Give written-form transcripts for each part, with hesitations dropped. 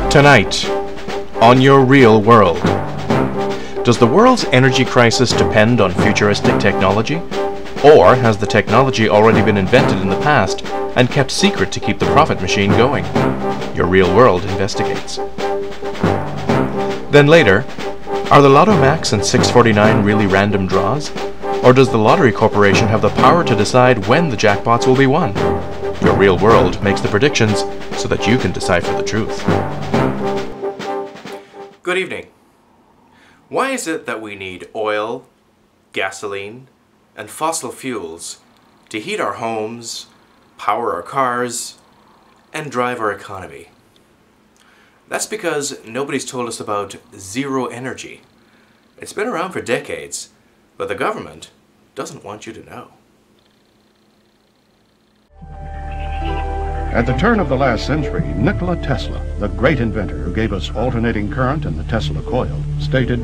Tonight, on Your Real World. Does the world's energy crisis depend on futuristic technology? Or has the technology already been invented in the past and kept secret to keep the profit machine going? Your Real World investigates. Then later, are the Lotto Max and 649 really random draws? Or does the Lottery Corporation have the power to decide when the jackpots will be won? Your Real World makes the predictions so that you can decipher the truth. Good evening. Why is it that we need oil, gasoline, and fossil fuels to heat our homes, power our cars, and drive our economy? That's because nobody's told us about zero energy. It's been around for decades, but the government doesn't want you to know. At the turn of the last century, Nikola Tesla, the great inventor who gave us alternating current and the Tesla coil, stated,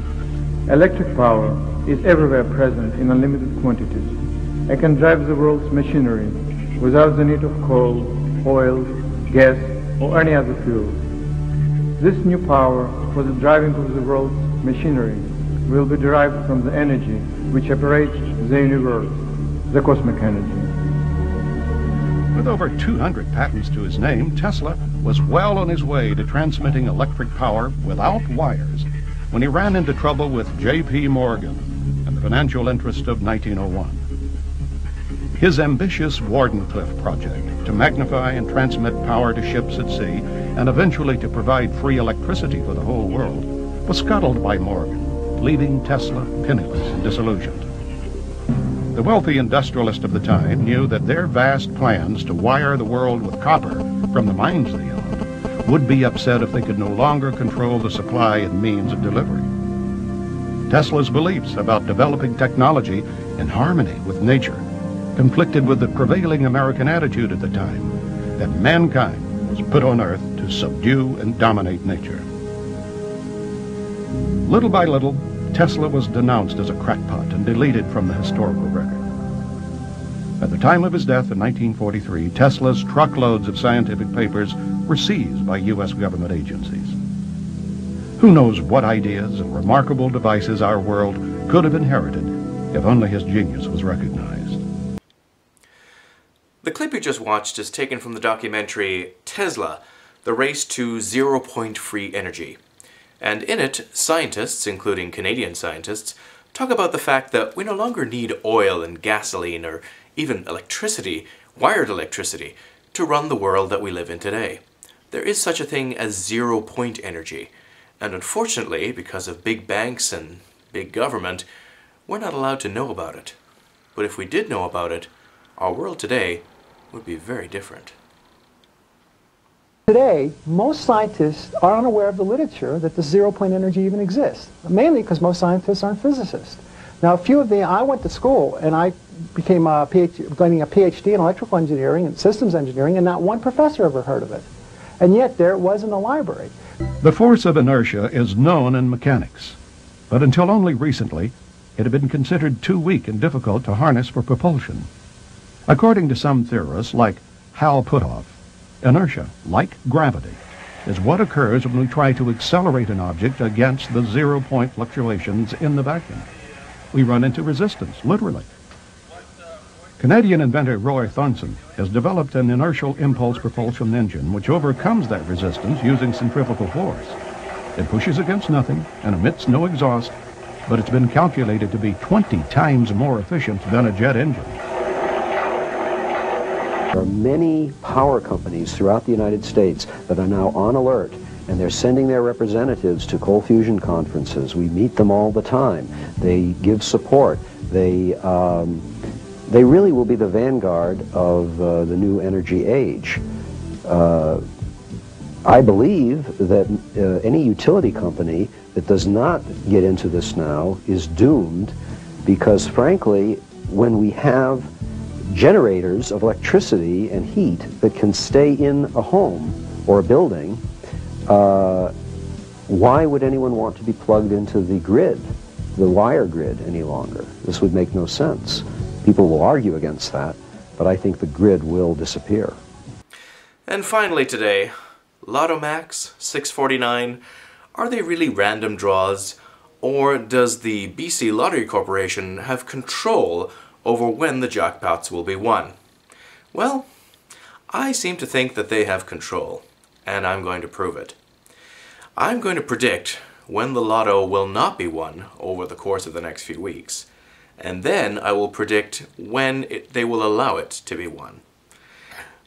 "Electric power is everywhere present in unlimited quantities. It can drive the world's machinery without the need of coal, oil, gas, or any other fuel. This new power for the driving of the world's machinery will be derived from the energy which operates the universe, the cosmic energy." With over 200 patents to his name, Tesla was well on his way to transmitting electric power without wires when he ran into trouble with J.P. Morgan and the financial interest of 1901. His ambitious Wardenclyffe project to magnify and transmit power to ships at sea and eventually to provide free electricity for the whole world was scuttled by Morgan, leaving Tesla penniless and disillusioned. The wealthy industrialist of the time knew that their vast plans to wire the world with copper from the mines they owned would be upset if they could no longer control the supply and means of delivery. Tesla's beliefs about developing technology in harmony with nature conflicted with the prevailing American attitude at the time that mankind was put on Earth to subdue and dominate nature. Little by little, Tesla was denounced as a crackpot and deleted from the historical record. At the time of his death in 1943, Tesla's truckloads of scientific papers were seized by U.S. government agencies. Who knows what ideas and remarkable devices our world could have inherited if only his genius was recognized. The clip you just watched is taken from the documentary Tesla, The Race to Zero-Point Free Energy. And in it, scientists, including Canadian scientists, talk about the fact that we no longer need oil and gasoline or even electricity, wired electricity, to run the world that we live in today. There is such a thing as zero-point energy, and unfortunately, because of big banks and big government, we're not allowed to know about it. But if we did know about it, our world today would be very different. Today, most scientists are unaware of the literature that the zero-point energy even exists, mainly because most scientists aren't physicists. Now, I went to school and I became getting a PhD in electrical engineering and systems engineering, and not one professor ever heard of it. And yet, there it was in the library. The force of inertia is known in mechanics, but until only recently, it had been considered too weak and difficult to harness for propulsion. According to some theorists, like Hal Puthoff, inertia, like gravity, is what occurs when we try to accelerate an object against the zero-point fluctuations in the vacuum. We run into resistance, literally. Canadian inventor Roy Thornton has developed an inertial impulse propulsion engine which overcomes that resistance using centrifugal force. It pushes against nothing and emits no exhaust, but it's been calculated to be 20 times more efficient than a jet engine. There are many power companies throughout the United States that are now on alert, and they're sending their representatives to coal fusion conferences. We meet them all the time. They give support. They really will be the vanguard of the new energy age. I believe that any utility company that does not get into this now is doomed, because frankly, when we have generators of electricity and heat that can stay in a home or a building, why would anyone want to be plugged into the grid, the wire grid, any longer? This would make no sense. People will argue against that, but I think the grid will disappear. And finally today, Lotto Max, 649, are they really random draws, or does the BC Lottery Corporation have control over when the jackpots will be won? Well, I seem to think that they have control, and I'm going to prove it. I'm going to predict when the lotto will not be won over the course of the next few weeks, and then I will predict when they will allow it to be won.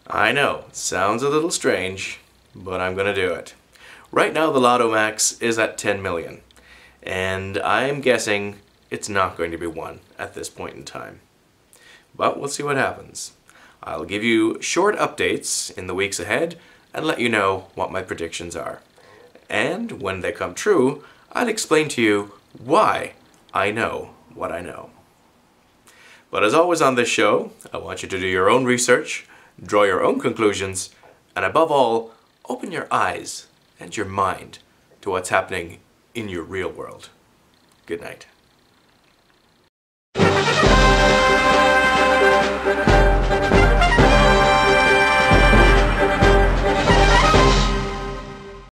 I know, sounds a little strange, but I'm going to do it. Right now the Lotto Max is at 10 million, and I'm guessing it's not going to be won at this point in time. But we'll see what happens. I'll give you short updates in the weeks ahead and let you know what my predictions are. And when they come true, I'll explain to you why I know what I know. But as always on this show, I want you to do your own research, draw your own conclusions, and above all, open your eyes and your mind to what's happening in your real world. Good night.